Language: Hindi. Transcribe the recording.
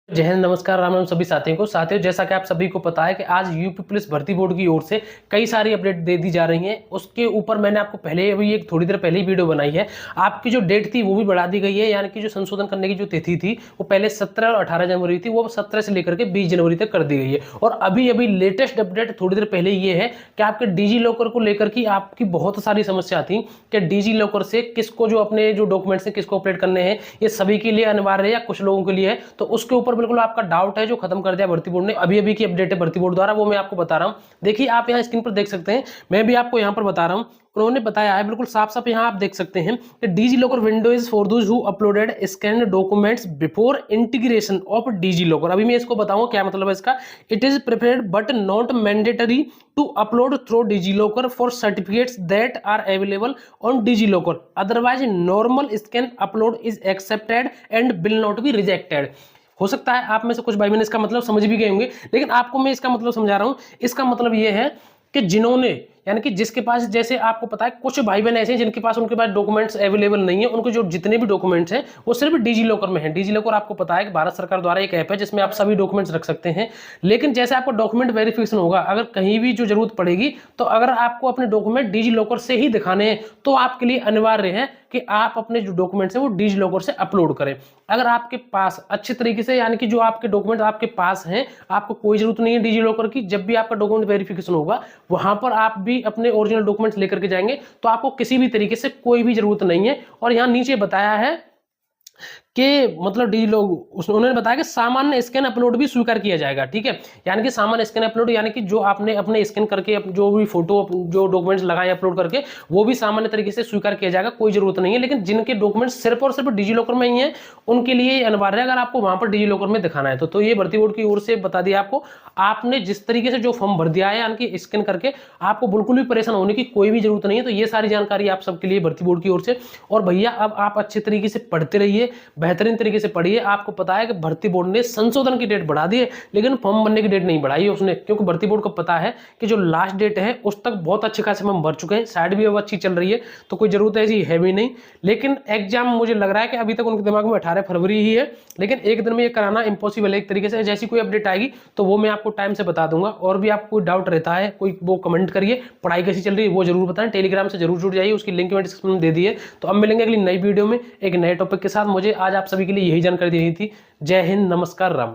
जय हिंद, नमस्कार, राम राम सभी साथियों को। साथियों, जैसा कि आप सभी को पता है कि आज यूपी पुलिस भर्ती बोर्ड की ओर से कई सारी अपडेट दे दी जा रही हैं। उसके ऊपर मैंने आपको पहले अभी एक थोड़ी देर पहले ही वीडियो बनाई है। आपकी जो डेट थी वो भी बढ़ा दी गई है, यानी कि जो संशोधन करने की जो तिथि थी वो पहले 17 और 18 जनवरी थी, वो 17 से लेकर के 20 जनवरी तक कर दी गई है। और अभी अभी लेटेस्ट अपडेट थोड़ी देर पहले ये है कि आपके डिजी लॉकर को लेकर की आपकी बहुत सारी समस्या थी कि डिजी लॉकर से किसको जो अपने जो डॉक्यूमेंट्स हैं किसको अपडेट करने हैं, ये सभी के लिए अनिवार्य है या कुछ लोगों के लिए है। तो उसके ऊपर बिल्कुल आपका डाउट है जो खत्म कर दिया भर्ती बोर्ड ने। अभी अभी की अपडेट है भर्ती बोर्ड द्वारा, वो मैं आपको बता रहा हूं। देखिए, आप यहां स्क्रीन पर देख सकते हैं, मैं भी आपको यहां पर बता रहा हूं। उन्होंने बताया है बिल्कुल साफ साफ, यहां आप देख सकते हैं कि DigiLocker window is for those who uploaded scanned documents before integration of DigiLocker. अभी मैं इसको बताऊंगा क्या मतलब है इसका। It is preferred but not mandatory to upload through DigiLocker for certificates that are available on DigiLocker, otherwise normal scan upload is accepted and will not be rejected. हो सकता है आप में से कुछ भाई बहन इसका मतलब समझ भी गए होंगे, लेकिन आपको मैं इसका मतलब समझा रहा हूं। इसका मतलब यह है कि जिन्होंने, यानी कि जिसके पास, जैसे आपको पता है कुछ भाई बहन ऐसे हैं जिनके पास उनके पास डॉक्यूमेंट्स अवेलेबल नहीं है, उनको जो जितने भी डॉक्यूमेंट्स हैं वो सिर्फ डिजी लॉकर में है। डिजी लॉकर आपको पता है कि भारत सरकार द्वारा एक ऐप है जिसमें आप सभी डॉक्यूमेंट्स रख सकते हैं। लेकिन जैसे आपको डॉक्यूमेंट वेरिफिकेशन होगा, अगर कहीं भी जो जरूरत पड़ेगी, तो अगर आपको अपने डॉक्यूमेंट डिजी लॉकर से ही दिखाने हैं तो आपके लिए अनिवार्य है कि आप अपने जो डॉक्यूमेंट्स हैं वो डिजी लॉकर से अपलोड करें। अगर आपके पास अच्छे तरीके से, यानी कि जो आपके डॉक्यूमेंट आपके पास हैं, आपको कोई जरूरत नहीं है डिजी लॉकर की। जब भी आपका डॉक्यूमेंट वेरिफिकेशन होगा, वहां पर आप भी अपने ओरिजिनल डॉक्यूमेंट्स लेकर के जाएंगे, तो आपको किसी भी तरीके से कोई भी जरूरत नहीं है। और यहां नीचे बताया है कि मतलब डी लोग उन्होंने बताया कि सामान्य स्कैन अपलोड भी स्वीकार किया जाएगा। ठीक है, यानी कि सामान्य स्कैन अपलोड, यानी कि जो आपने अपने स्कैन करके जो भी फोटो जो डॉक्यूमेंट्स लगाए अपलोड करके, वो भी सामान्य तरीके से स्वीकार किया जाएगा, कोई जरूरत नहीं है। लेकिन जिनके डॉक्यूमेंट्स सिर्फ और सिर्फ डिजी लॉकर में ही है, उनके लिए अनिवार्य है अगर आपको वहां पर डिजी लॉकर में दिखाना है तो ये भर्ती बोर्ड की ओर से बता दिया आपको। आपने जिस तरीके से जो फॉर्म भर दिया है, यानी कि स्कैन करके, आपको बिल्कुल भी परेशान होने की कोई भी जरूरत नहीं है। तो ये सारी जानकारी आप सबके लिए भर्ती बोर्ड की ओर से। और भैया, अब आप अच्छे तरीके से पढ़ते रहिए, बेहतरीन तरीके से पढ़िए। आपको पता है कि भर्ती बोर्ड ने संशोधन की डेट बढ़ा दी है, लेकिन फॉर्म भरने की डेट नहीं बढ़ाई है उसने, क्योंकि भर्ती बोर्ड को पता है कि जो लास्ट डेट है उस तक बहुत अच्छे खासे फॉर्म भर चुके हैं, साइड भी अब अच्छी चल रही है, तो कोई जरूरत ऐसी है भी नहीं। लेकिन एग्जाम मुझे लग रहा है कि अभी तक उनके दिमाग में 18 फरवरी ही है, लेकिन एक दिन में ये कराना इम्पॉसिबल है एक तरीके से। जैसी कोई अपडेट आएगी तो वो मैं आपको टाइम से बता दूंगा। और भी आपको कोई डाउट रहता है कोई, वो कमेंट करिए। पढ़ाई कैसी चल रही है वो जरूर बताएं। टेलीग्राम से जरूर जुड़ जाइए, उसकी लिंक मैंने डिस्क्रिप्शन में दे दी है। तो अब मिलेंगे अगली नई वीडियो में एक नए टॉपिक के साथ। मुझे आज आप सभी के लिए यही जानकारी देनी थी। जय हिंद, नमस्कार, राम राम।